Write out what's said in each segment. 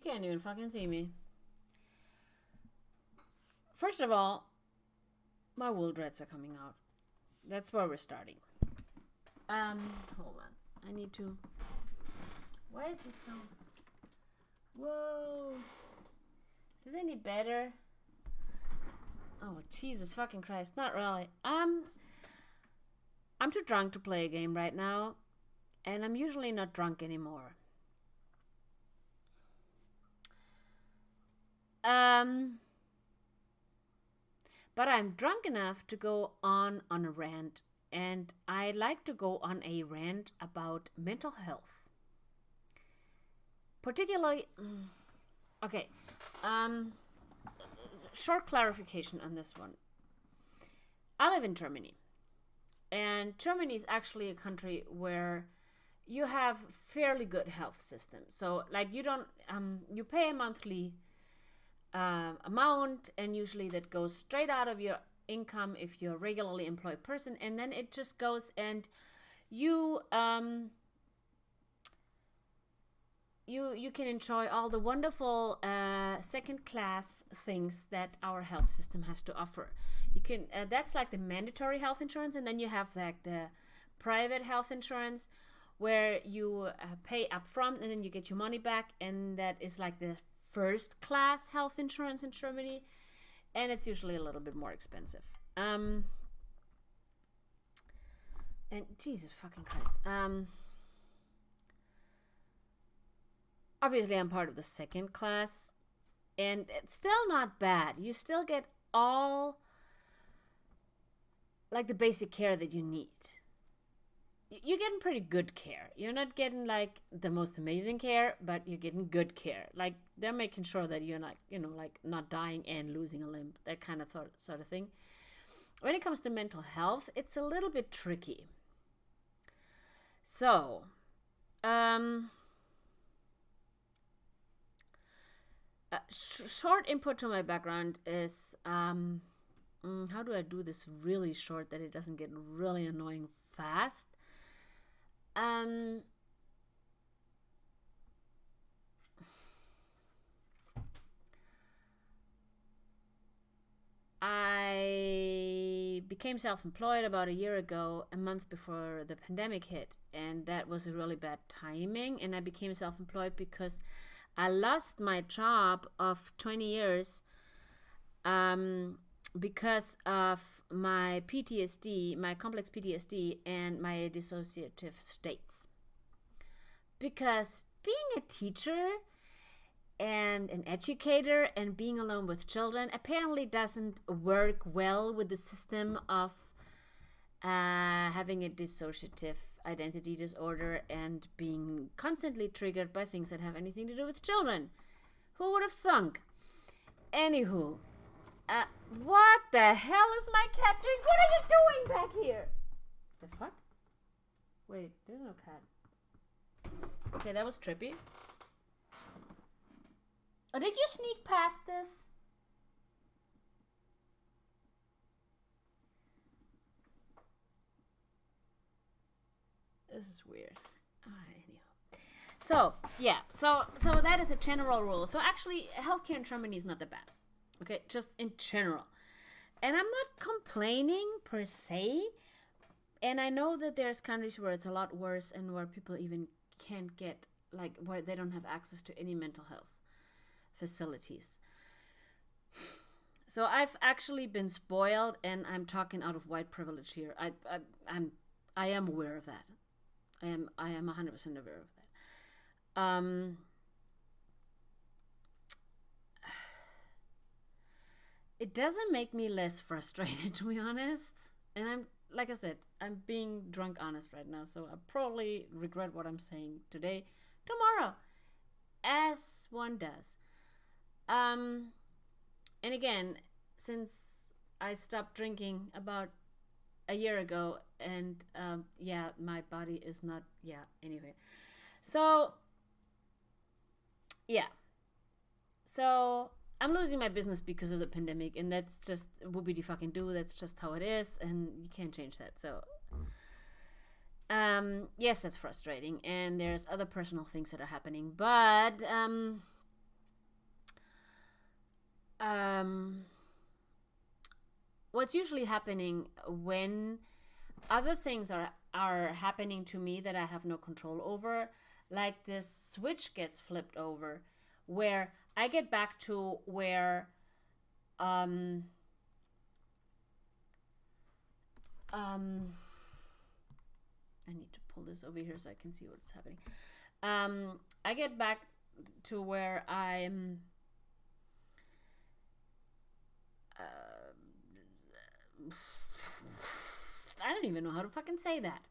can't even fucking see me. First of all, my wool dreads are coming out. That's where we're starting. Hold on. I need to... Why is this so... Whoa. Is it any better? Oh, Jesus fucking Christ. Not really. I'm too drunk to play a game right now. And I'm usually not drunk anymore. But I'm drunk enough to go on a rant. And I like to go on a rant about mental health. Particularly... Okay. Short clarification on this one. I live in Germany. And Germany is actually a country where you have fairly good health system. So, like, you don't... you pay a monthly... amount, and usually that goes straight out of your income if you're a regularly employed person, and then it just goes, and you you can enjoy all the wonderful second class things that our health system has to offer. You can that's like the mandatory health insurance, and then you have like the private health insurance where you pay up front and then you get your money back, and that is like the first class health insurance in Germany, and it's usually a little bit more expensive. And Jesus fucking Christ. Obviously I'm part of the second class, and it's still not bad. You still get all like the basic care that you need. You're getting pretty good care. You're not getting like the most amazing care, but you're getting good care. Like they're making sure that you're not, like not dying and losing a limb, that kind of sort of thing. When it comes to mental health, it's a little bit tricky. So, short input to my background is, how do I do this really short that it doesn't get really annoying fast? I became self-employed about a year ago, a month before the pandemic hit, and that was a really bad timing. And I became self-employed because I lost my job of 20 years because of my PTSD, my complex PTSD, and my dissociative states. Because being a teacher and an educator and being alone with children apparently doesn't work well with the system of having a dissociative identity disorder and being constantly triggered by things that have anything to do with children. Who would have thunk? Anywho, what the hell is my cat doing? What are you doing back here? The fuck? Wait, there's no cat. Okay, that was trippy. Oh, did you sneak past this? This is weird. Anyhow. So, yeah. So that is a general rule. So actually, healthcare in Germany is not that bad. Okay, just in general. And I'm not complaining per se. And I know that there's countries where it's a lot worse and where people even can't get, like, where they don't have access to any mental health facilities. So I've actually been spoiled, and I'm talking out of white privilege here. I am aware of that. I am 100% aware of that. It doesn't make me less frustrated, to be honest. And I'm, like I said, I'm being drunk honest right now, so I probably regret what I'm saying today, tomorrow, as one does. And again, since I stopped drinking about a year ago, and yeah, my body is not, yeah, anyway. So, yeah. So, I'm losing my business because of the pandemic, and that's just whoopity fucking do. That's just how it is, and you can't change that. So, yes, that's frustrating, and there's other personal things that are happening, but um, what's usually happening when other things are happening to me that I have no control over, like this switch gets flipped over, where I get back to where I need to pull this over here so I can see what's happening. I get back to where I'm I don't even know how to fucking say that.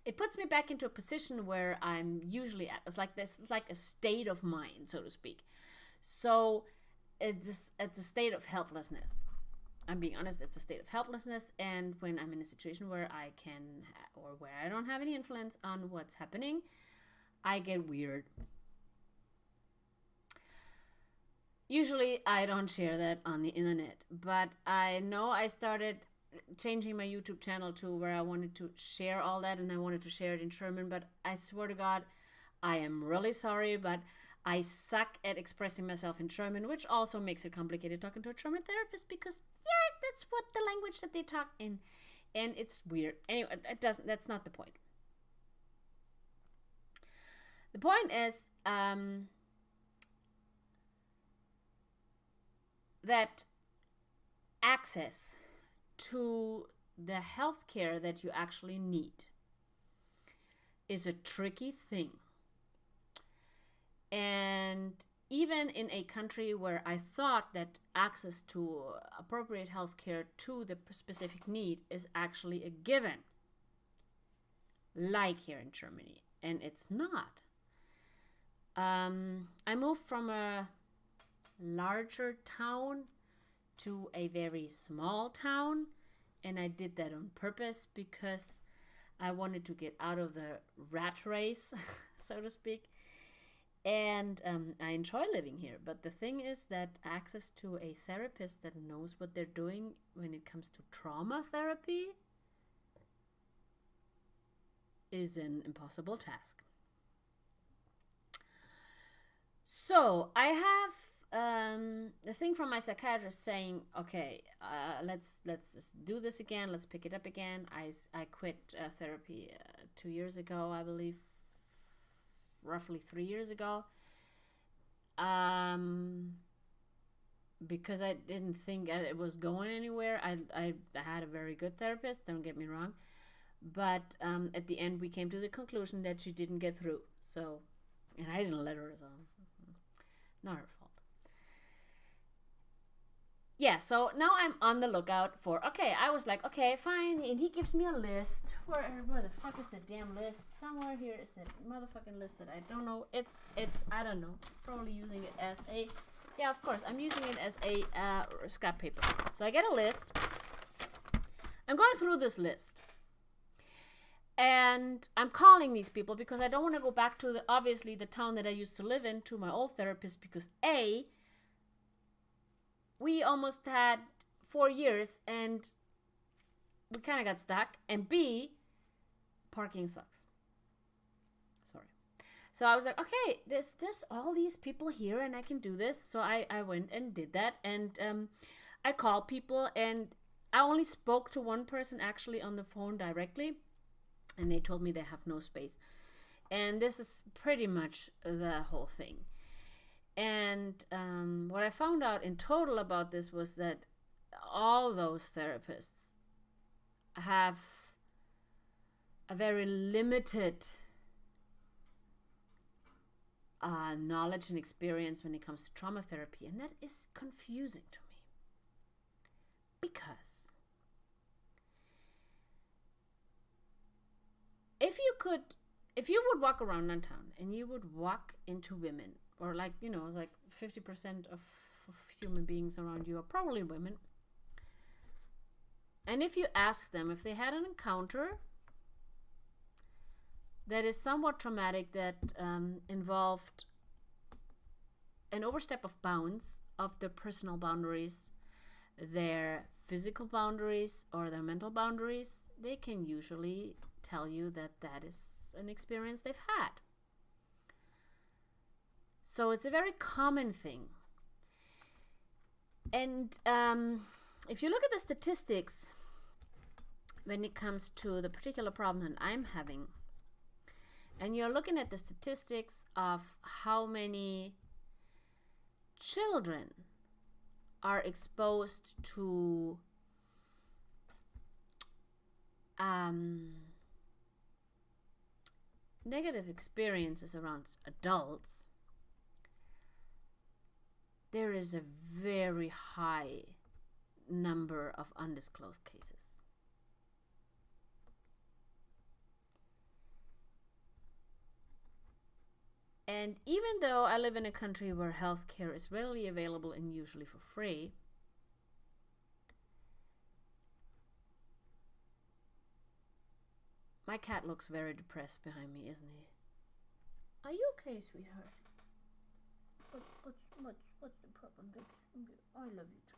It puts me back into a position where I'm usually at. It's like this. It's like a state of mind, so to speak. So it's a state of helplessness. I'm being honest. It's a state of helplessness, and when I'm in a situation where I can, or where I don't have any influence on what's happening, I get weird. Usually, I don't share that on the internet, but I know I started changing my YouTube channel to where I wanted to share all that, and I wanted to share it in German, but I swear to God, I am really sorry, but I suck at expressing myself in German, which also makes it complicated talking to a German therapist because, yeah, that's what the language that they talk in, and it's weird. Anyway, that's not the point. The point is that access to the healthcare that you actually need is a tricky thing. And even in a country where I thought that access to appropriate healthcare to the specific need is actually a given, like here in Germany, and it's not. I moved from a larger town to a very small town, and I did that on purpose because I wanted to get out of the rat race, so to speak. And I enjoy living here, but the thing is that access to a therapist that knows what they're doing when it comes to trauma therapy is an impossible task. So I have the thing from my psychiatrist saying, okay, let's just do this again. Let's pick it up again. I quit therapy 2 years ago, I believe, roughly 3 years ago, because I didn't think it was going anywhere. I had a very good therapist, don't get me wrong, but at the end we came to the conclusion that she didn't get through. So, and I didn't let her, so not her fault. Yeah, so now I'm on the lookout for, okay, I was like, okay, fine, and he gives me a list. Where the fuck is the damn list? Somewhere here is the motherfucking list that I don't know. It's I don't know, probably using it as a, yeah, of course, I'm using it as a scrap paper. So I get a list. I'm going through this list. And I'm calling these people because I don't want to go back to, obviously, the town that I used to live in, to my old therapist, because A, we almost had 4 years and we kind of got stuck, and B, parking sucks. Sorry. So I was like, okay, there's all these people here and I can do this. So I went and did that, and I called people, and I only spoke to one person actually on the phone directly, and they told me they have no space. And this is pretty much the whole thing. And what I found out in total about this was that all those therapists have a very limited knowledge and experience when it comes to trauma therapy. And that is confusing to me. Because if you would walk around downtown and you would walk into women, or like 50% of human beings around you are probably women, and if you ask them if they had an encounter that is somewhat traumatic, that involved an overstep of bounds of their personal boundaries, their physical boundaries, or their mental boundaries, they can usually tell you that that is an experience they've had. So it's a very common thing. And if you look at the statistics when it comes to the particular problem that I'm having, and you're looking at the statistics of how many children are exposed to negative experiences around adults, there is a very high number of undisclosed cases. And even though I live in a country where healthcare is readily available and usually for free, my cat looks very depressed behind me, isn't he? Are you okay, sweetheart? What's the problem, babe? I love you too.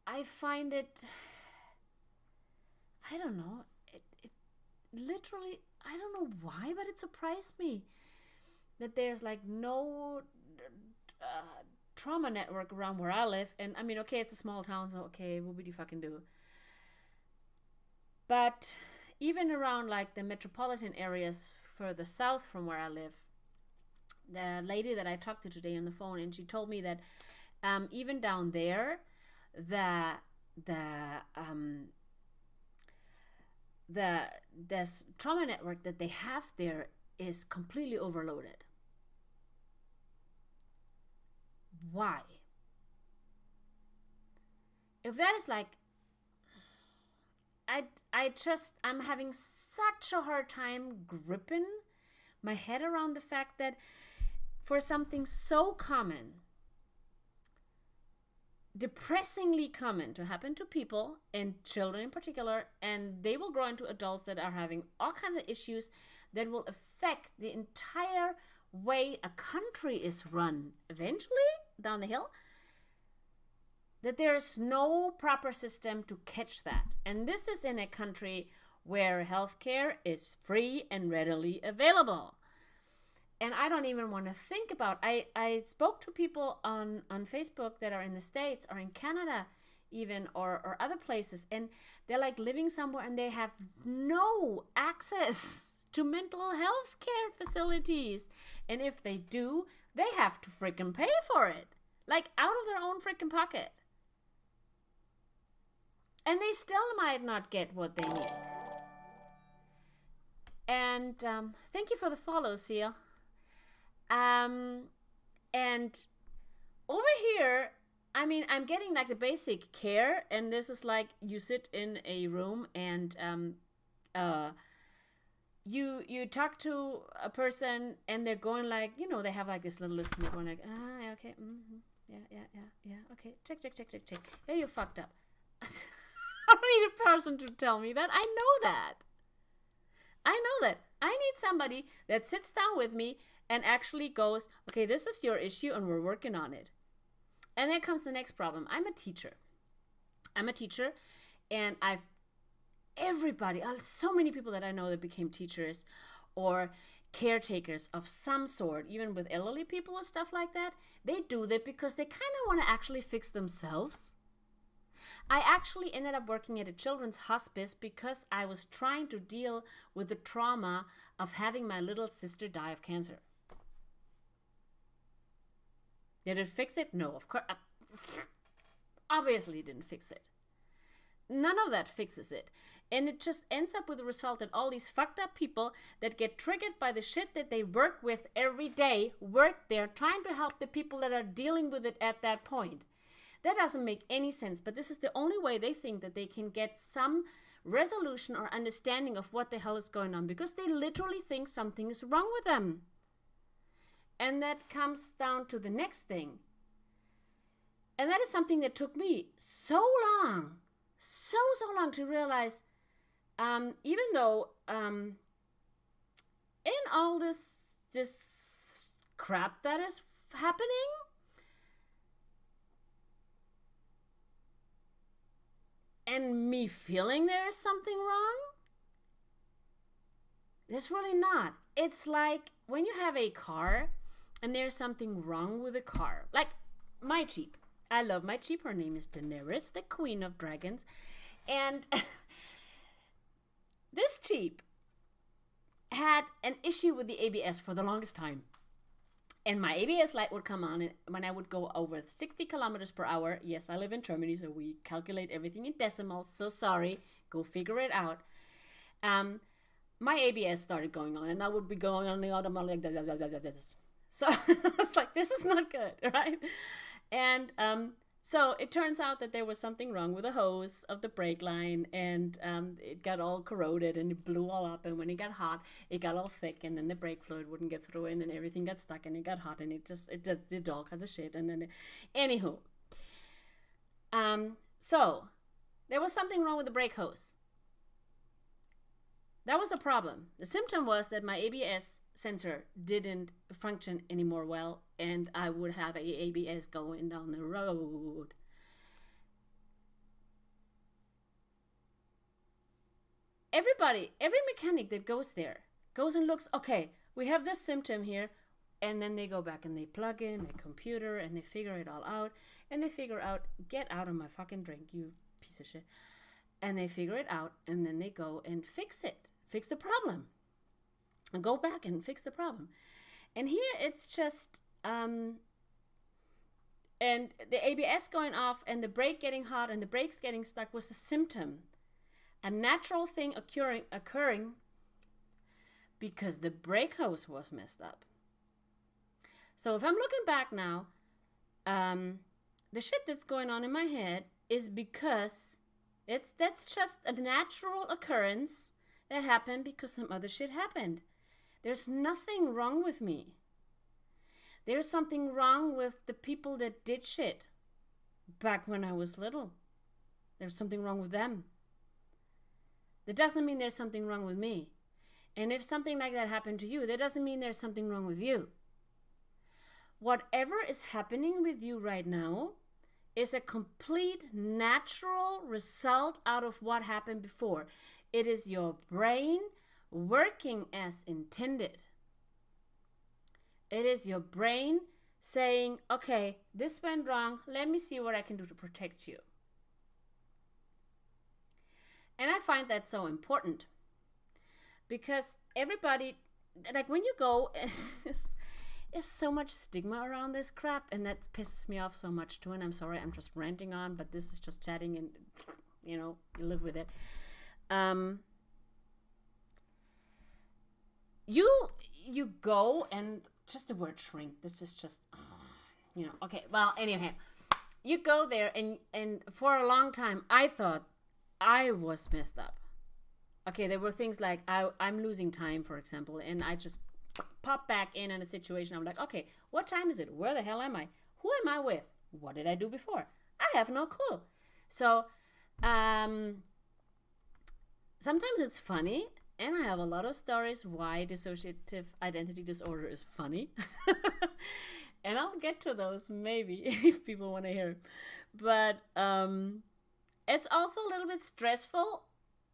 I find it, I don't know, it literally, I don't know why, but it surprised me that there's like no trauma network around where I live. And I mean, okay, it's a small town, so okay, what would you fucking do? But even around like the metropolitan areas further south from where I live, the lady that I talked to today on the phone, and she told me that even down there, the trauma network that they have there is completely overloaded. Why? If that is like, I'm having such a hard time gripping my head around the fact that for something so common, depressingly common to happen to people and children in particular, and they will grow into adults that are having all kinds of issues that will affect the entire way a country is run eventually down the hill, that there is no proper system to catch that. And this is in a country where healthcare is free and readily available. And I don't even want to think about, I spoke to people on Facebook that are in the States or in Canada even, or other places, and they're like living somewhere and they have no access to mental health care facilities. And if they do, they have to freaking pay for it, like out of their own freaking pocket. And they still might not get what they need. And thank you for the follow, Seal. And over here, I mean, I'm getting like the basic care, and this is like you sit in a room and you talk to a person, and they're going like, you know, they have like this little list, and they're going like, okay, yeah, okay, check. Yeah, you fucked up. I don't need a person to tell me that. I know that. I need somebody that sits down with me and actually goes, okay, this is your issue and we're working on it. And then comes the next problem. I'm a teacher, and so many people that I know that became teachers or caretakers of some sort, even with elderly people and stuff like that, they do that because they kind of want to actually fix themselves. I actually ended up working at a children's hospice because I was trying to deal with the trauma of having my little sister die of cancer. Did it fix it? No, of course. Obviously it didn't fix it. None of that fixes it. And it just ends up with the result that all these fucked up people that get triggered by the shit that they work with every day, work there trying to help the people that are dealing with it at that point. That doesn't make any sense, but this is the only way they think that they can get some resolution or understanding of what the hell is going on, because they literally think something is wrong with them. And that comes down to the next thing. And that is something that took me so long to realize, even though in all this crap that is happening, and me feeling there is something wrong, there's really not. It's like when you have a car and there's something wrong with the car, like my Jeep. I love my Jeep. Her name is Daenerys, the Queen of Dragons. And this Jeep had an issue with the ABS for the longest time. And my ABS light would come on when I would go over 60 kilometers per hour. Yes, I live in Germany, so we calculate everything in decimals. So sorry. Go figure it out. My ABS started going on, and I would be going on the automatic like this. So it's like, this is not good, right? And so it turns out that there was something wrong with the hose of the brake line, and it got all corroded and it blew all up. And when it got hot, it got all thick, and then the brake fluid wouldn't get through, and then everything got stuck, and it got hot, and it did all kinds of shit. And then, anywho, so there was something wrong with the brake hose. That was a problem. The symptom was that my ABS sensor didn't function anymore well, and I would have a ABS going down the road. Every mechanic that goes there goes and looks, okay, we have this symptom here, and then they go back and they plug in a computer and they figure it all out, and they figure out, get out of my fucking drink, you piece of shit. And they figure it out, and then they go and fix the problem, and go back and fix the problem. And here it's just, and the ABS going off and the brake getting hot and the brakes getting stuck was a symptom, a natural thing occurring because the brake hose was messed up. So if I'm looking back now, the shit that's going on in my head is because that's just a natural occurrence that happened because some other shit happened. There's nothing wrong with me. There's something wrong with the people that did shit back when I was little. There's something wrong with them. That doesn't mean there's something wrong with me. And if something like that happened to you, that doesn't mean there's something wrong with you. Whatever is happening with you right now is a complete natural result out of what happened before. It is your brain working as intended. It is your brain saying, okay, this went wrong. Let me see what I can do to protect you. And I find that so important because everybody, like when you go, there's so much stigma around this crap, and that pisses me off so much too. And I'm sorry, I'm just ranting on, but this is just chatting, and you live with it. You go, and just the word shrink, this is just okay, well, anyway, you go there, and for a long time I thought I was messed up. Okay, there were things like I'm losing time, for example, and I just pop back in a situation. I'm like, okay, what time is it? Where the hell am I? Who am I with? What did I do before? I have no clue. So sometimes it's funny, and I have a lot of stories why dissociative identity disorder is funny. And I'll get to those maybe if people want to hear. But it's also a little bit stressful.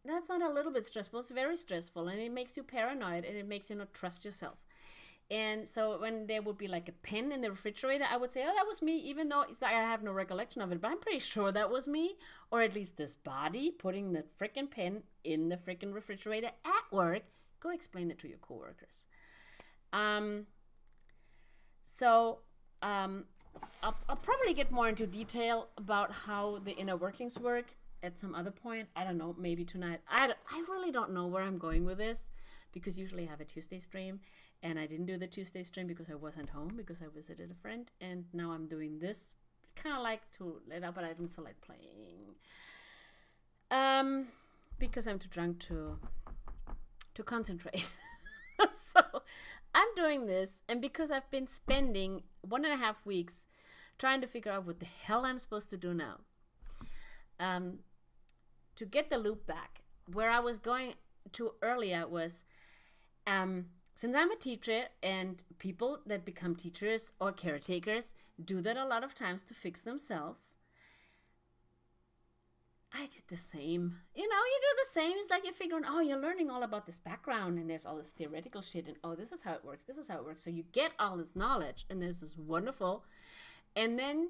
That's not a little bit stressful. It's very stressful, and it makes you paranoid, and it makes you not trust yourself. And so when there would be like a pen in the refrigerator, I would say, oh, that was me, even though it's like I have no recollection of it, but I'm pretty sure that was me, or at least this body putting the freaking pen in the freaking refrigerator at work. Go explain it to your coworkers. I'll probably get more into detail about how the inner workings work at some other point. I don't know, maybe tonight. I really don't know where I'm going with this, because usually I have a Tuesday stream, and I didn't do the Tuesday stream because I wasn't home, because I visited a friend, and now I'm doing this kind of like to let up, but I didn't feel like playing because I'm too drunk to concentrate. So I'm doing this, and because I've been spending 1.5 weeks trying to figure out what the hell I'm supposed to do now. To get the loop back, where I was going to earlier was, since I'm a teacher, and people that become teachers or caretakers do that a lot of times to fix themselves, I did the same. You do the same. It's like you're figuring, oh, you're learning all about this background and there's all this theoretical shit and oh, this is how it works. This is how it works. So you get all this knowledge and this is wonderful. And then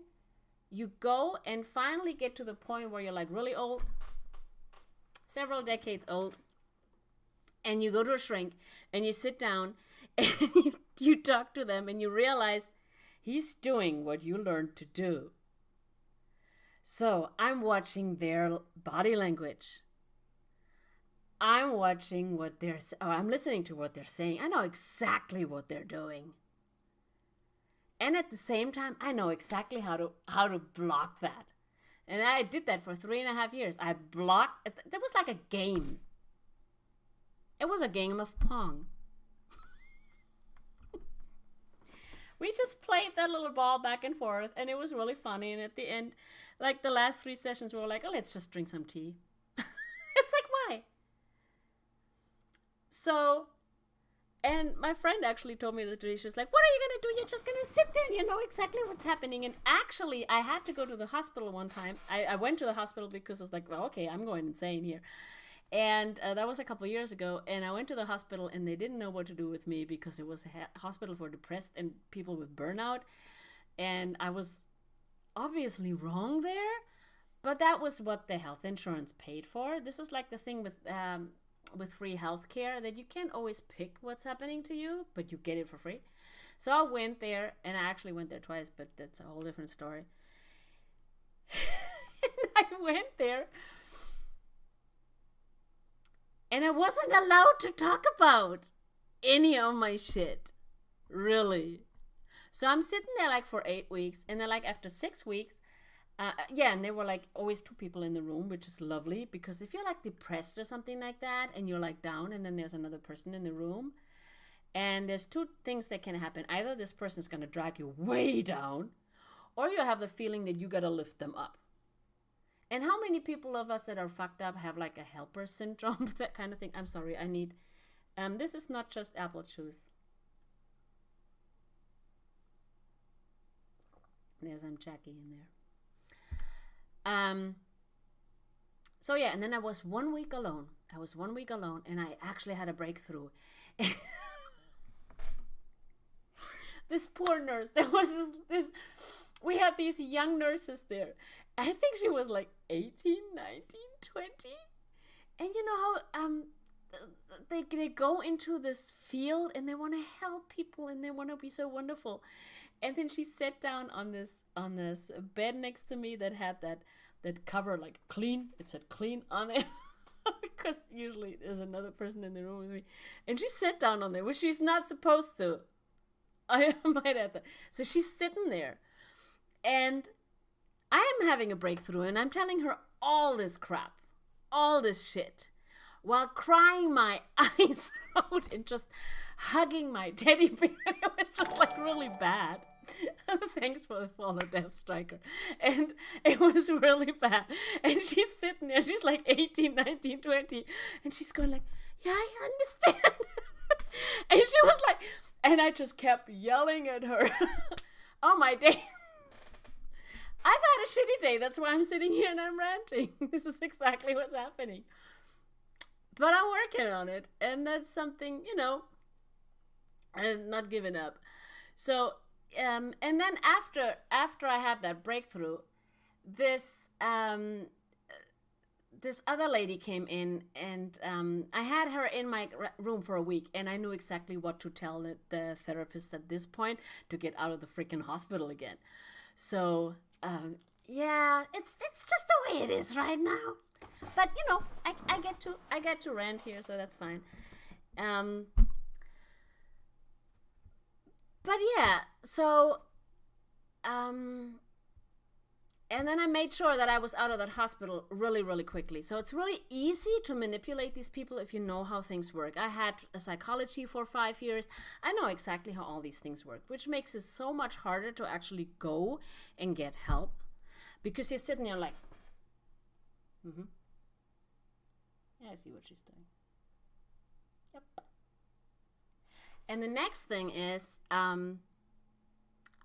you go and finally get to the point where you're like really old, several decades old, and you go to a shrink and you sit down and you talk to them and you realize he's doing what you learned to do. So I'm watching their body language. I'm watching I'm listening to what they're saying. I know exactly what they're doing. And at the same time, I know exactly how to block that. And I did that for 3.5 years. I blocked. That was like a game. It was a game of Pong. We just played that little ball back and forth, and it was really funny. And at the end, like the last 3 sessions, we were like, oh, let's just drink some tea. It's like, why? So, and my friend actually told me that today, she was like, what are you going to do? You're just going to sit there and you know exactly what's happening. And actually, I had to go to the hospital one time. I went to the hospital because I was like, well, okay, I'm going insane here. And that was a couple of years ago. And I went to the hospital and they didn't know what to do with me because it was a hospital for depressed and people with burnout. And I was obviously wrong there. But that was what the health insurance paid for. This is like the thing with free healthcare, that you can't always pick what's happening to you, but you get it for free. So I went there, and I actually went there twice, but that's a whole different story. And I went there, and I wasn't allowed to talk about any of my shit, really. So I'm sitting there like for 8 weeks, and then like after 6 weeks, and there were like always 2 people in the room, which is lovely, because if you're like depressed or something like that and you're like down and then there's another person in the room, and there's 2 things that can happen. Either this person's going to drag you way down, or you have the feeling that you got to lift them up. And how many people of us that are fucked up have like a helper syndrome, that kind of thing? I'm sorry, I need, this is not just apple juice. There's some Jackie in there. So yeah, and then I was 1 week alone. And I actually had a breakthrough. This poor nurse, there was this, we had these young nurses there. I think she was like 18, 19, 20. And you know how, they go into this field and they want to help people and they want to be so wonderful. And then she sat down on this bed next to me that had that cover, like clean. It said clean on it. Because usually there's another person in the room with me. And she sat down on there, which she's not supposed to. I might add that. So she's sitting there. And I am having a breakthrough. And I'm telling her all this crap. All this shit. While crying my eyes out and just hugging my teddy bear. It was just like really bad. Thanks for the follow, Death Striker. And it was really bad. And she's sitting there. She's like 18, 19, 20. And she's going like, yeah, I understand. And she was like, and I just kept yelling at her. Oh, my day. I've had a shitty day. That's why I'm sitting here and I'm ranting. This is exactly what's happening. But I'm working on it. And that's something, I'm not giving up. So, and then after I had that breakthrough, this other lady came in, and I had her in my room for a week, and I knew exactly what to tell the therapist at this point to get out of the freaking hospital again. So, yeah, it's just the way it is right now. But I get to rant here, so that's fine. But yeah, so, and then I made sure that I was out of that hospital really, really quickly. So it's really easy to manipulate these people if you know how things work. I had a psychology for 5 years. I know exactly how all these things work, which makes it so much harder to actually go and get help. Because you're sitting there like, yeah, I see what she's doing. Yep. And the next thing is, I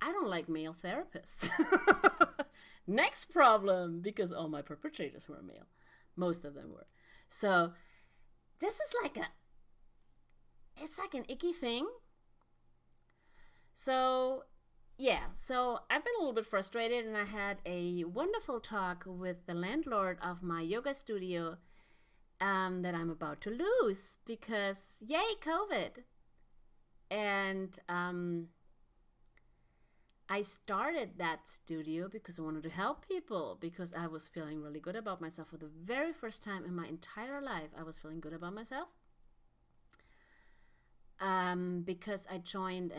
don't like male therapists. Next problem, because all my perpetrators were male. Most of them were. So this is like it's like an icky thing. So yeah, so I've been a little bit frustrated, and I had a wonderful talk with the landlord of my yoga studio that I'm about to lose because yay, COVID. And I started that studio because I wanted to help people, because I was feeling really good about myself. For the very first time in my entire life, I was feeling good about myself. Because I joined,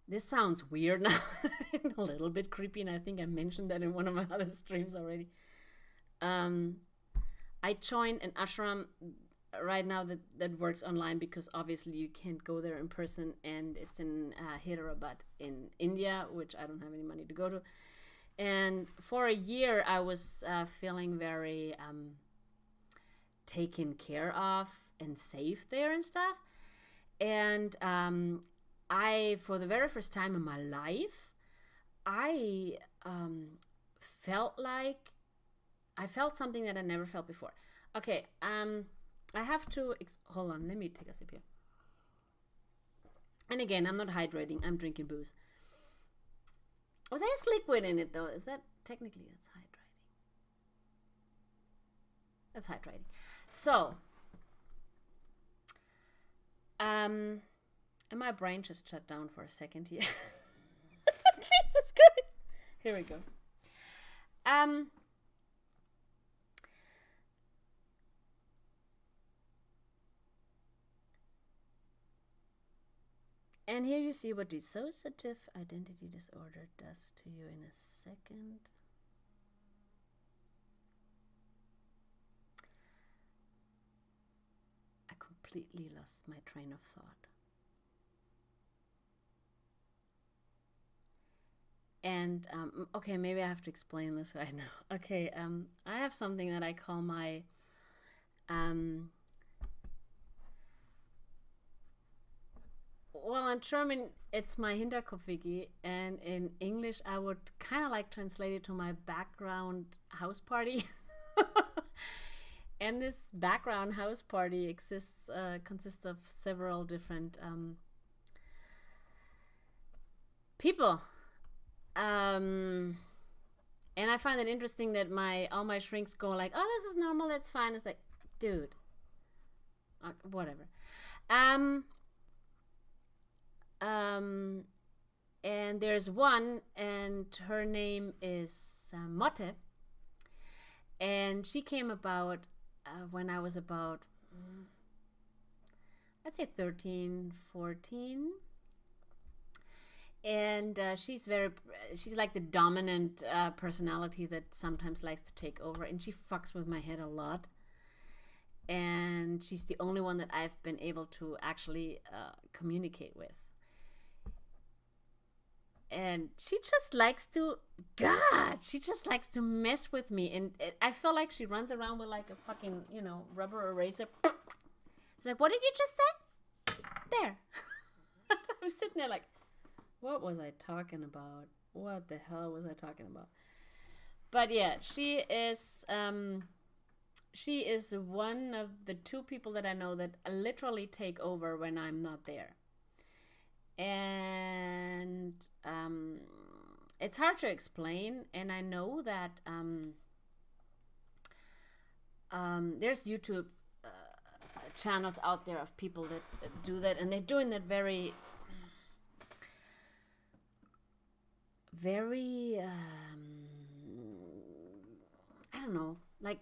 this sounds weird now, a little bit creepy, and I think I mentioned that in one of my other streams already. I joined an ashram right now that works online, because obviously you can't go there in person, and it's in Hyderabad in India, which I don't have any money to go to. And for a year I was feeling very taken care of and safe there and stuff. And I, for the very first time in my life, I felt like I felt something that I never felt before. Okay, I have to hold on. Let me take a sip here. And again, I'm not hydrating. I'm drinking booze. Oh, there's liquid in it, though. Is that technically that's hydrating? That's hydrating. So, and my brain just shut down for a second here. Jesus Christ! Here we go. And here you see what dissociative identity disorder does to you in a second. I completely lost my train of thought. And, okay, maybe I have to explain this right now. Okay, I have something that I call my, well, in German, it's my Hinterkopfwiki, and in English, I would kind of like translate it to my background house party. And this background house party consists of several different people. And I find it interesting that all my shrinks go like, oh, this is normal, that's fine. It's like, dude, whatever. And there's one, and her name is Motte, and she came about when I was about, I'd say 13, 14. And she's like the dominant personality that sometimes likes to take over, and she fucks with my head a lot. And she's the only one that I've been able to actually communicate with. And she just likes to mess with me. And I feel like she runs around with like a fucking, rubber eraser. It's like, what did you just say? There. I'm sitting there like, what was I talking about? What the hell was I talking about? But yeah, she is one of the two people that I know that literally take over when I'm not there. And it's hard to explain, and I know that there's YouTube channels out there of people that do that, and they're doing that very I don't know, like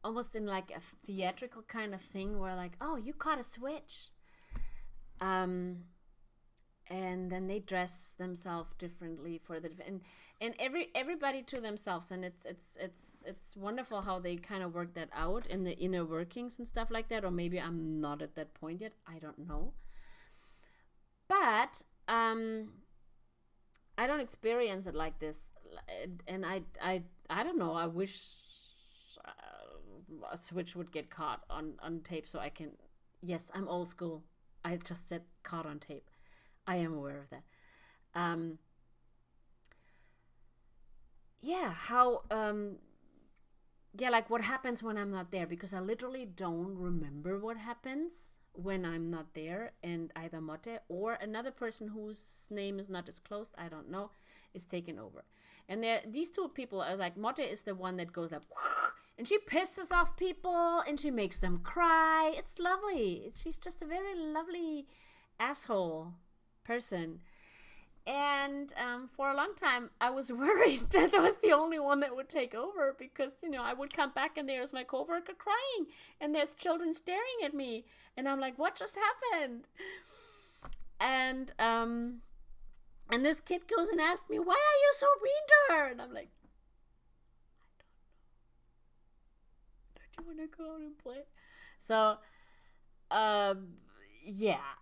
almost in like a theatrical kind of thing, where like, oh, you caught a switch. And then they dress themselves differently for the and everybody to themselves, and it's wonderful how they kind of work that out in the inner workings and stuff like that. Or maybe I'm not at that point yet, I don't know. But I don't experience it like this, and I don't know. I wish a switch would get caught on tape so I can. Yes, I'm old school. I just said caught on tape. I am aware of that. yeah, how yeah, like what happens when I'm not there, because I literally don't remember what happens when I'm not there, and either Motte or another person whose name is not disclosed, I don't know, is taken over. And these two people are like, Motte is the one that goes like, and she pisses off people and she makes them cry. It's lovely. She's just a very lovely asshole person. And for a long time, I was worried that I was the only one that would take over, because, I would come back and there's my coworker crying and there's children staring at me. And I'm like, what just happened? And this kid goes and asks me, why are you so mean to her? And I'm like, I don't know. Don't you want to go out and play? So, yeah.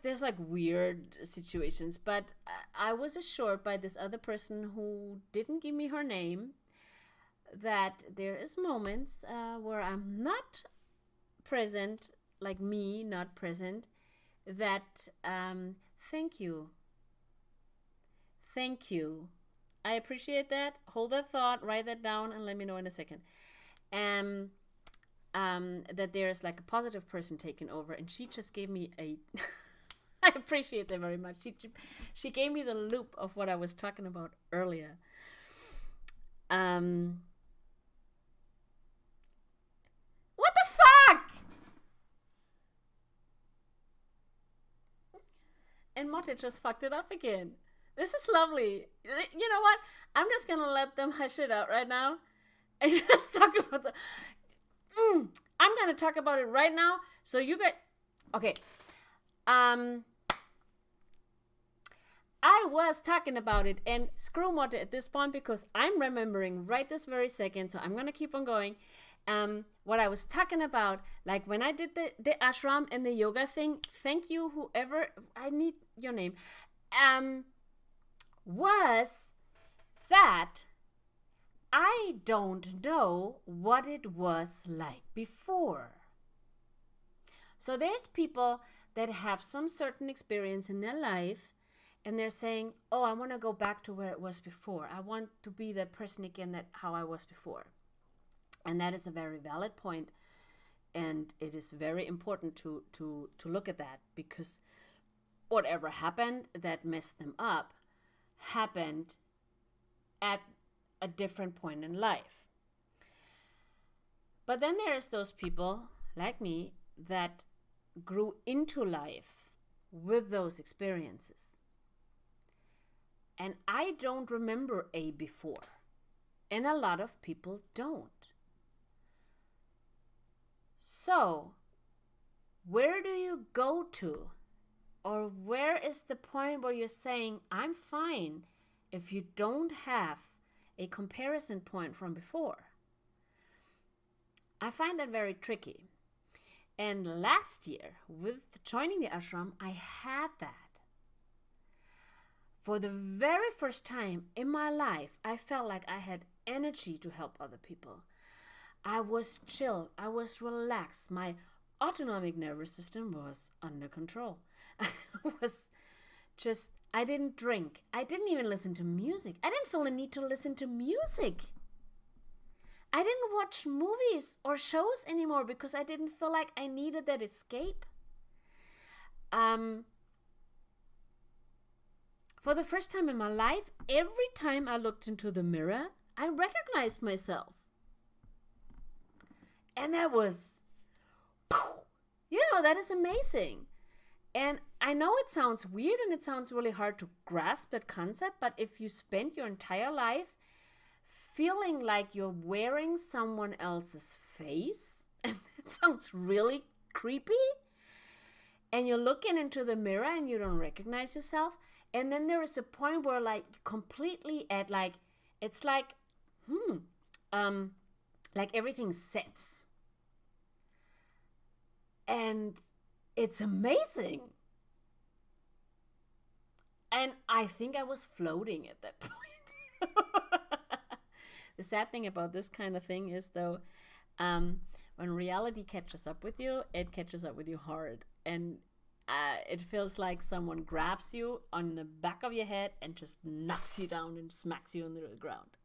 There's like weird situations, but I was assured by this other person who didn't give me her name that there is moments where I'm not present, like me not present, that thank you, I appreciate that. Hold that thought, write that down, and let me know in a second. That there's like a positive person taken over, and she just gave me a I appreciate that very much. She gave me the loop of what I was talking about earlier. What the fuck? And Motte just fucked it up again. This is lovely. You know what? I'm just gonna let them hush it out right now and just talk about the I'm gonna talk about it right now. So you get okay. I was talking about it, and screw Motte at this point because I'm remembering right this very second. So I'm gonna keep on going. What I was talking about, like when I did the ashram and the yoga thing. Thank you, whoever. I need your name. Was that I don't know what it was like before. So there's people that have some certain experience in their life, and they're saying, oh, I want to go back to where it was before. I want to be that person again, that how I was before. And that is a very valid point, and it is very important to look at that, because whatever happened that messed them up happened at a different point in life. But then there's those people like me that grew into life with those experiences. And I don't remember a before. And a lot of people don't. So, where do you go to? Or where is the point where you're saying, I'm fine, if you don't have a comparison point from before? I find that very tricky. And last year, with joining the ashram, I had that. For the very first time in my life, I felt like I had energy to help other people. I was chill. I was relaxed. My autonomic nervous system was under control. I didn't drink. I didn't even listen to music. I didn't feel the need to listen to music. I didn't watch movies or shows anymore because I didn't feel like I needed that escape. For the first time in my life, every time I looked into the mirror, I recognized myself. And that was, that is amazing. And I know it sounds weird and it sounds really hard to grasp that concept, but if you spend your entire life feeling like you're wearing someone else's face, and it sounds really creepy, and you're looking into the mirror and you don't recognize yourself, and then there is a point where like completely at like, it's like, like everything sets. And it's amazing. And I think I was floating at that point. The sad thing about this kind of thing is, though, when reality catches up with you, it catches up with you hard. And it feels like someone grabs you on the back of your head and just knocks you down and smacks you into the ground.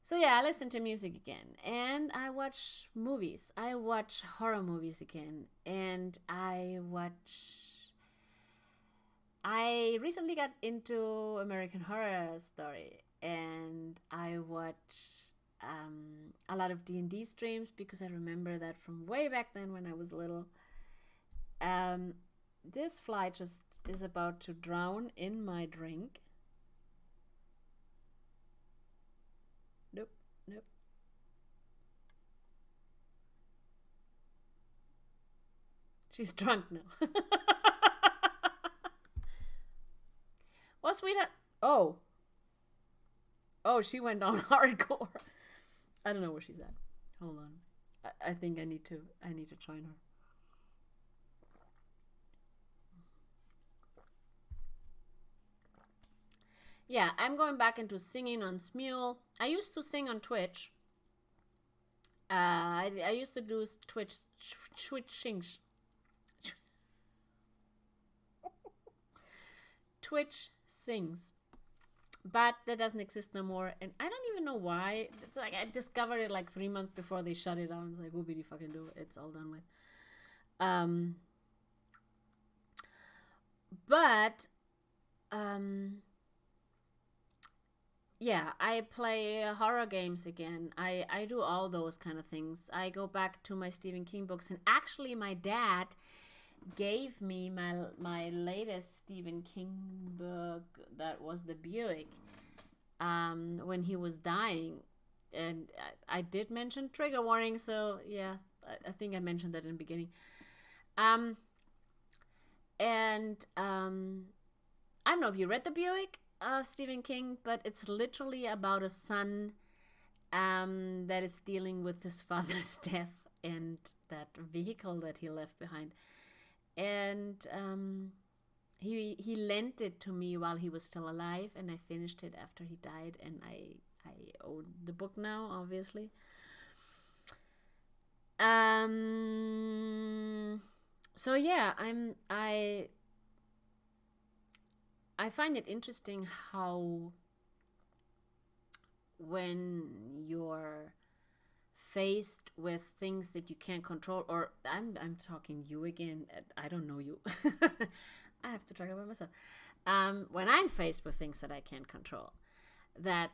So yeah, I listen to music again, and I watch movies. I watch horror movies again, and I recently got into American Horror Story, and I watch a lot of D&D streams because I remember that from way back then when I was little. Um, this fly just is about to drown in my drink. Nope, nope. She's drunk now. Well, sweetheart. Oh. Oh, she went on hardcore. I don't know where she's at. Hold on. I think I need to join her. Yeah, I'm going back into singing on Smule. I used to sing on Twitch. I used to do Twitch sings, but that doesn't exist no more, and I don't even know why. It's like I discovered it like 3 months before they shut it down. It's like, whoopity fucking do, it's all done with. But yeah, I play horror games again. I do all those kind of things. I go back to my Stephen King books, and actually my dad gave me my latest Stephen King book, that was The Buick, when he was dying. And I did mention trigger warning, so yeah, I think I mentioned that in the beginning. I don't know if you read The Buick of Stephen King, but it's literally about a son that is dealing with his father's death and that vehicle that he left behind. And he lent it to me while he was still alive, and I finished it after he died, and I own the book now, obviously. So yeah, I find it interesting how when you're faced with things that you can't control, or I'm talking you again, I don't know you. I have to talk about myself. When I'm faced with things that I can't control, that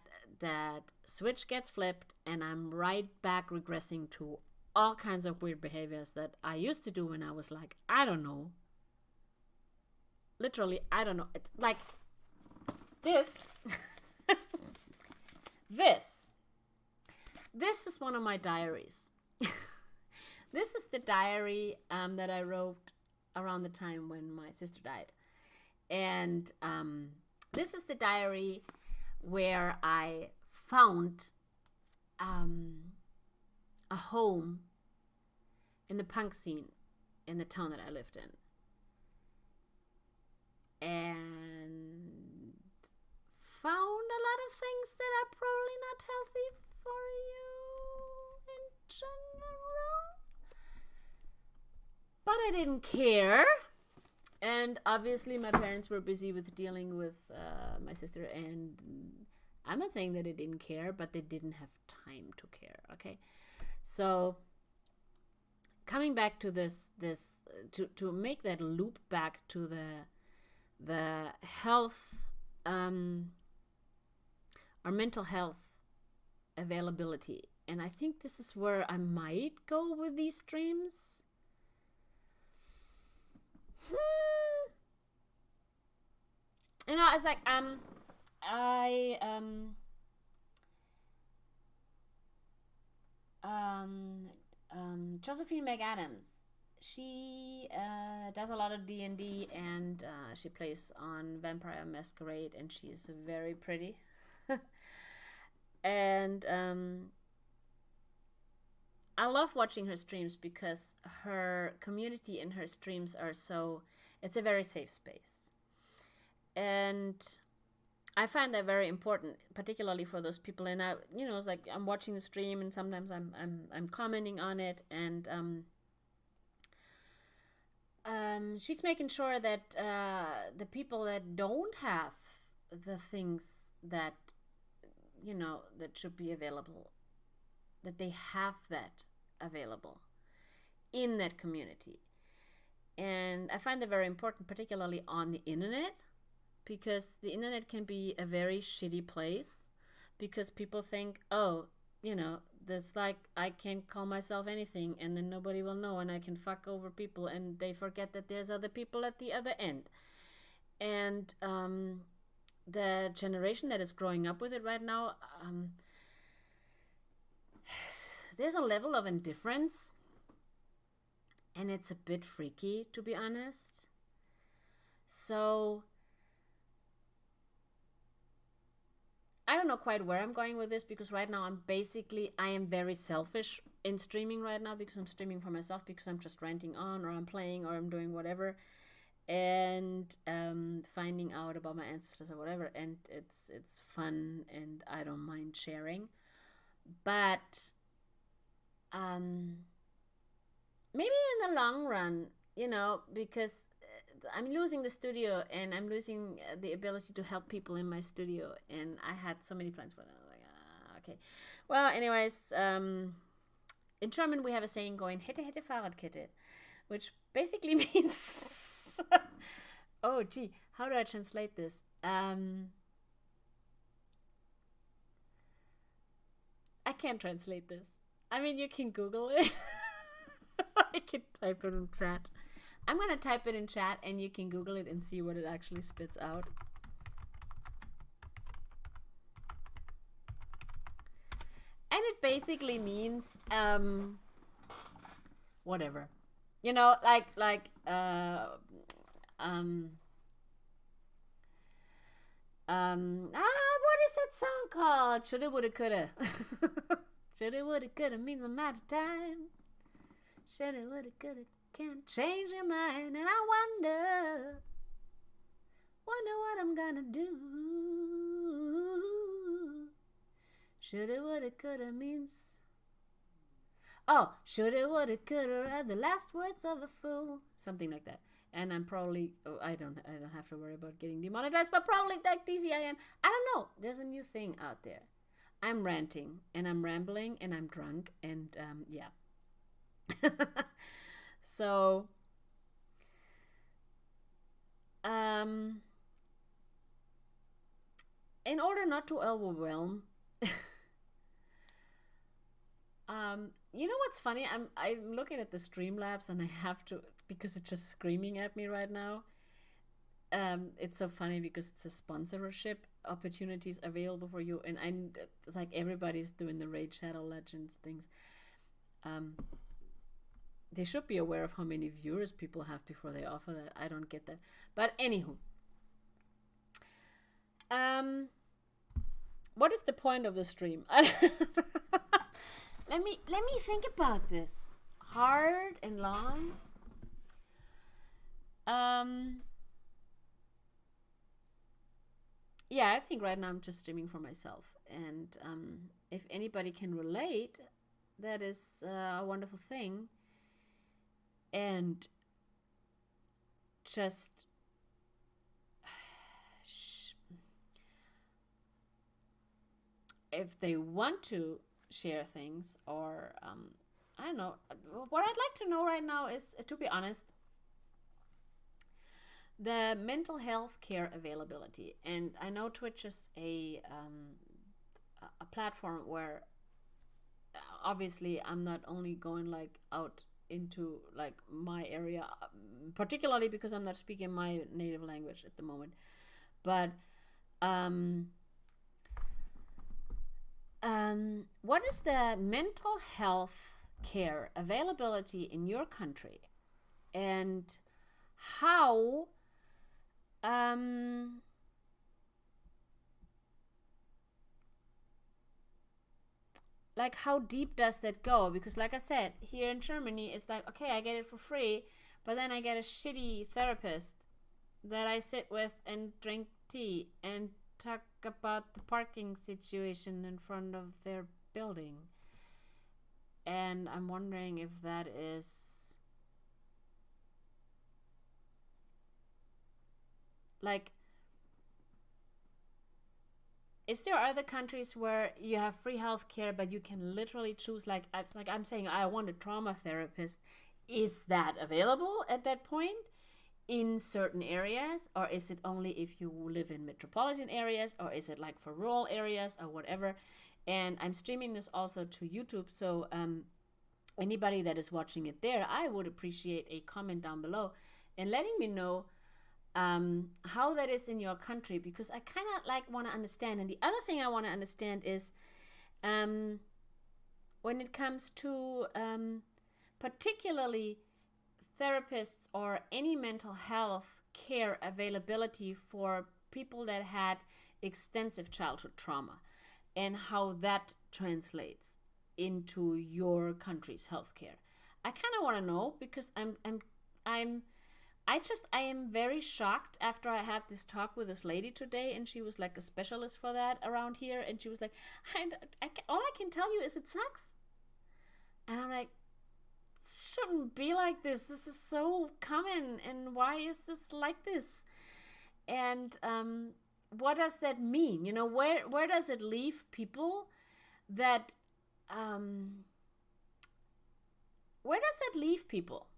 switch gets flipped, and I'm right back regressing to all kinds of weird behaviors that I used to do when I was like, I don't know. Literally, I don't know. It's like this. This is one of my diaries. This is the diary that I wrote around the time when my sister died. And this is the diary where I found a home in the punk scene in the town that I lived in. And found a lot of things that are probably not healthy for you in general. But I didn't care. And obviously my parents were busy with dealing with my sister, and I'm not saying that they didn't care, but they didn't have time to care, okay? So coming back to this to make that loop back to the health or mental health availability, and I think this is where I might go with these streams. You know, it's like Josephine McAdams, she does a lot of D&D, and she plays on Vampire Masquerade, and she's very pretty. And I love watching her streams because her community and her streams are so, it's a very safe space. And I find that very important, particularly for those people. And I, you know, it's like I'm watching the stream, and sometimes I'm commenting on it, and she's making sure that the people that don't have the things that, that should be available, that they have that available in that community. And I find that very important, particularly on the internet, because the internet can be a very shitty place because people think, oh, this, like, I can call myself anything and then nobody will know and I can fuck over people, and they forget that there's other people at the other end. And the generation that is growing up with it right now, there's a level of indifference, and it's a bit freaky, to be honest. So I don't know quite where I'm going with this, because right now I am very selfish in streaming right now, because I'm streaming for myself, because I'm just ranting on, or I'm playing, or I'm doing whatever, and finding out about my ancestors or whatever, and it's fun and I don't mind sharing. But maybe in the long run, because I'm losing the studio and I'm losing the ability to help people in my studio, and I had so many plans for that. Like, okay. Well, anyways, in German we have a saying going, hätte hätte Fahrradkette, which basically means, oh gee, how do I translate this? I can't translate this. I mean, you can Google it. I can type it in chat. I'm going to type it in chat and you can Google it and see what it actually spits out. And it basically means whatever. What is that song called? Shoulda, woulda, coulda. Shoulda, woulda, coulda means a matter of time. Shoulda, woulda, coulda can't change your mind, and I wonder what I'm gonna do. Shoulda, woulda, coulda means, oh, shoulda, woulda, coulda are the last words of a fool, something like that. And I'm probably, I don't have to worry about getting demonetized, but probably like DCIM. I don't know. There's a new thing out there. I'm ranting and I'm rambling and I'm drunk and yeah. So, in order not to overwhelm, you know what's funny? I'm looking at the Streamlabs and I have to, because it's just screaming at me right now. It's so funny because it's a sponsorship opportunities available for you, and I'm like, everybody's doing the Raid Shadow Legends things. They should be aware of how many viewers people have before they offer that. I don't get that. But anywho. What is the point of the stream? Let me think about this. Hard and long. Yeah, I think right now I'm just streaming for myself. And if anybody can relate, that is a wonderful thing. And just if they want to share things, or I don't know, what I'd like to know right now is, to be honest, the mental health care availability. And I know Twitch is a platform where obviously I'm not only going like out into like my area, particularly because I'm not speaking my native language at the moment, but what is the mental health care availability in your country, and how like how deep does that go? Because like I said, here in Germany it's like, okay, I get it for free, but then I get a shitty therapist that I sit with and drink tea and talk about the parking situation in front of their building. And I'm wondering if that is like, is there other countries where you have free healthcare, but you can literally choose, like, it's like I'm saying, I want a trauma therapist. Is that available at that point in certain areas, or is it only if you live in metropolitan areas, or is it like for rural areas or whatever? And I'm streaming this also to YouTube, so anybody that is watching it there, I would appreciate a comment down below and letting me know how that is in your country, because I kind of like want to understand. And the other thing I want to understand is when it comes to particularly therapists or any mental health care availability for people that had extensive childhood trauma, and how that translates into your country's healthcare. I kind of want to know, because I am very shocked after I had this talk with this lady today, and she was like a specialist for that around here, and she was like, all I can tell you is it sucks. And I'm like, it shouldn't be like this. This is so common, and why is this like this? And what does that mean? You know, where does it leave people that where does that leave people?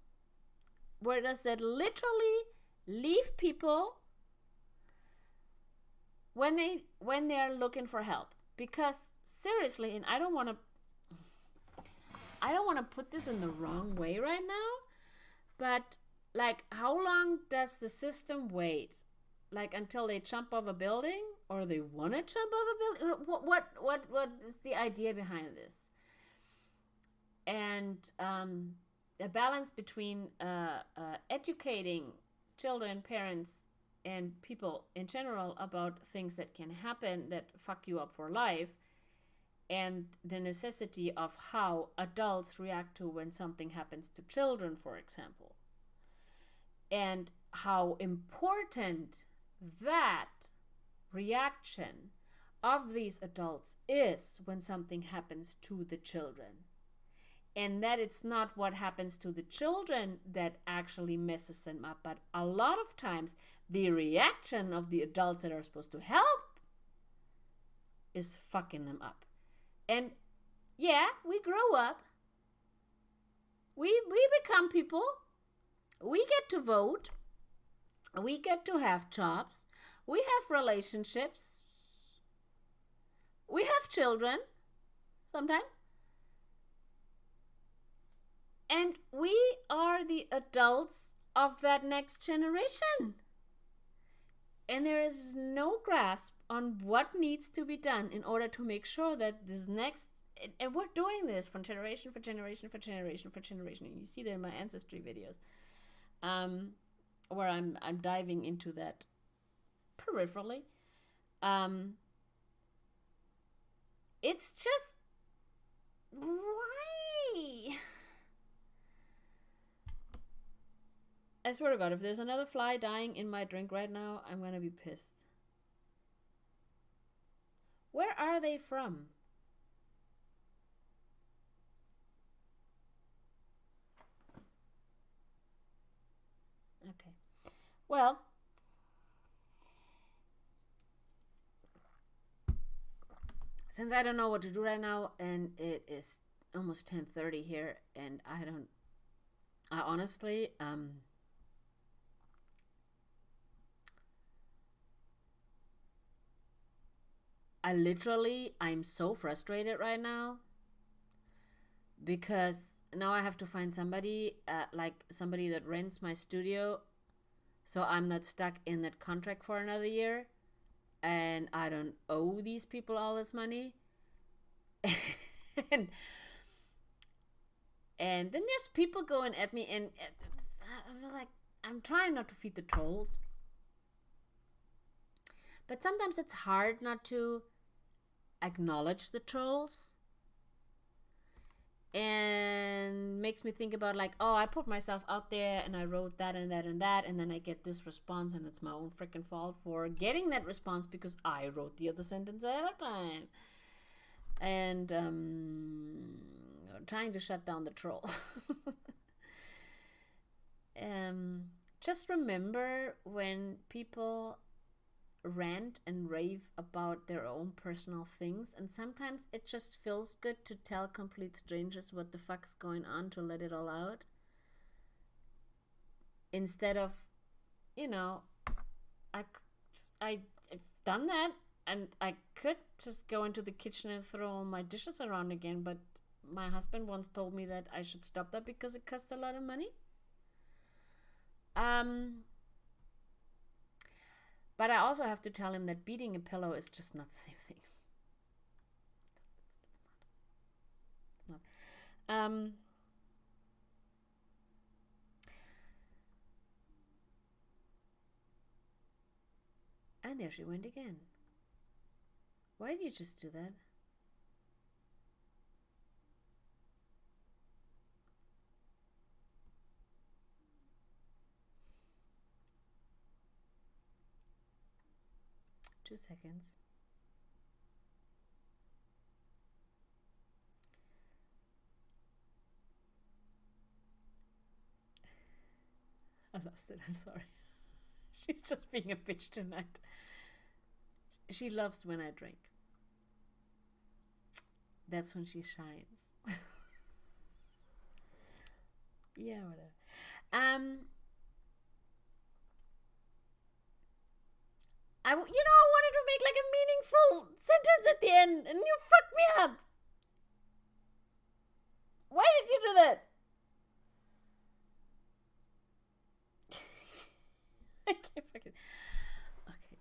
Where does that literally leave people when they're looking for help? Because seriously, and I don't want to put this in the wrong way right now, but like, how long does the system wait? Like, until they jump off a building, or they want to jump off a building? What is the idea behind this? And a balance between educating children, parents, and people in general about things that can happen that fuck you up for life, and the necessity of how adults react to when something happens to children, for example, and how important that reaction of these adults is when something happens to the children. And that it's not what happens to the children that actually messes them up, but a lot of times the reaction of the adults that are supposed to help is fucking them up. And yeah, we grow up, we become people, we get to vote, we get to have jobs, we have relationships, we have children sometimes. And we are the adults of that next generation. And there is no grasp on what needs to be done in order to make sure that this next, and we're doing this from generation for generation for generation for generation. And you see that in my ancestry videos, where I'm diving into that peripherally. It's just, why? I swear to God, if there's another fly dying in my drink right now, I'm gonna be pissed. Where are they from? Okay. Well, since I don't know what to do right now, and it is almost 10:30 here, and I honestly, I'm so frustrated right now, because now I have to find somebody, like somebody that rents my studio, so I'm not stuck in that contract for another year, and I don't owe these people all this money. and then there's people going at me, and I'm like, I'm trying not to feed the trolls, but sometimes it's hard not to acknowledge the trolls, and makes me think about, like, oh, I put myself out there and I wrote that and that and that, and then I get this response, and it's my own freaking fault for getting that response because I wrote the other sentence ahead of time. And trying to shut down the troll. Just remember, when people rant and rave about their own personal things, and sometimes it just feels good to tell complete strangers what the fuck's going on, to let it all out, instead of, you know, I've done that, and I could just go into the kitchen and throw all my dishes around again, but my husband once told me that I should stop that because it costs a lot of money. But I also have to tell him that beating a pillow is just not the same thing. It's not. And there she went again. Why did you just do that? Two seconds. I lost it. I'm sorry. She's just being a bitch tonight. She loves when I drink. That's when she shines. Yeah, whatever. I wanted to make like a meaningful sentence at the end, and you fucked me up. Why did you do that? I can't fucking. Okay.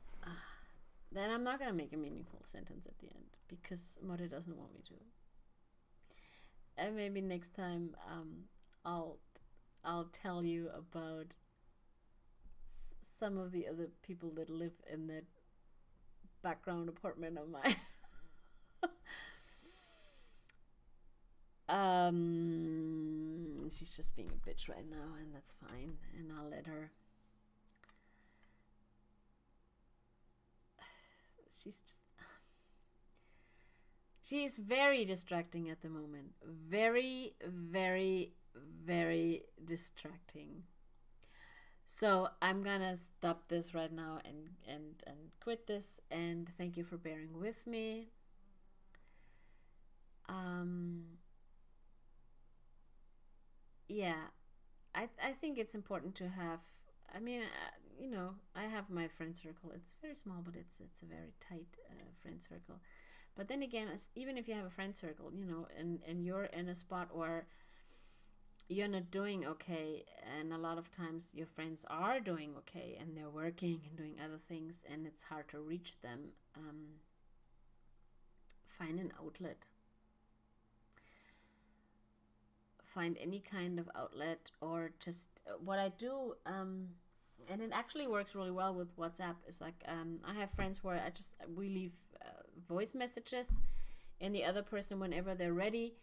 Then I'm not gonna make a meaningful sentence at the end because Mother doesn't want me to. And maybe next time, I'll tell you about some of the other people that live in that background apartment of mine. She's just being a bitch right now, and that's fine, and I'll let her. She's very distracting at the moment. Very, very, very distracting. So I'm gonna stop this right now and quit this, and thank you for bearing with me. Yeah, I think it's important to have. I mean, I have my friend circle. It's very small, but it's a very tight friend circle. But then again, even if you have a friend circle, and you're in a spot where you're not doing okay, and a lot of times your friends are doing okay and they're working and doing other things, and it's hard to reach them, find an outlet. Find any kind of outlet, or just what I do, and it actually works really well with WhatsApp, is like, I have friends where we leave voice messages, and the other person, whenever they're ready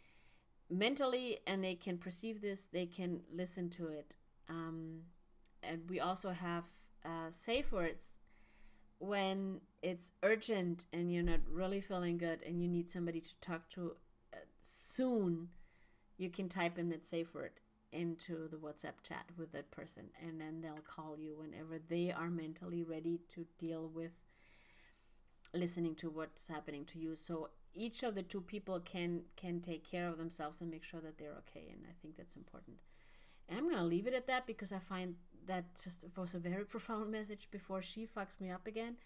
mentally and they can perceive this, they can listen to it. And we also have safe words when it's urgent and you're not really feeling good and you need somebody to talk to soon. You can type in that safe word into the WhatsApp chat with that person, and then they'll call you whenever they are mentally ready to deal with listening to what's happening to you. So each of the two people can take care of themselves and make sure that they're okay, and I think that's important. And I'm gonna leave it at that because I find that just was a very profound message before she fucks me up again,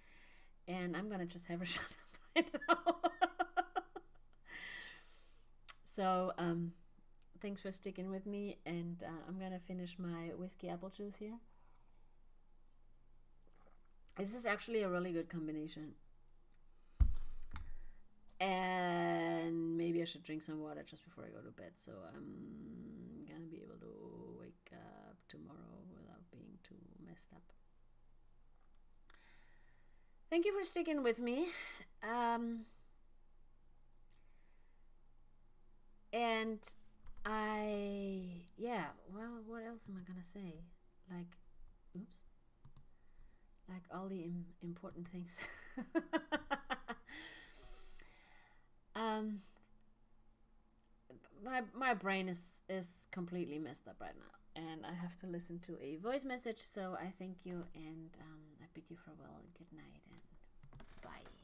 and I'm gonna just have her shut up right now. So thanks for sticking with me, and I'm gonna finish my whiskey apple juice here. This is actually a really good combination. And maybe I should drink some water just before I go to bed, so I'm gonna be able to wake up tomorrow without being too messed up. Thank you for sticking with me. And what else am I gonna say? Like all the important things. My brain is completely messed up right now. and I have to listen to a voice message. So I thank you, and I bid you farewell. Good night and bye.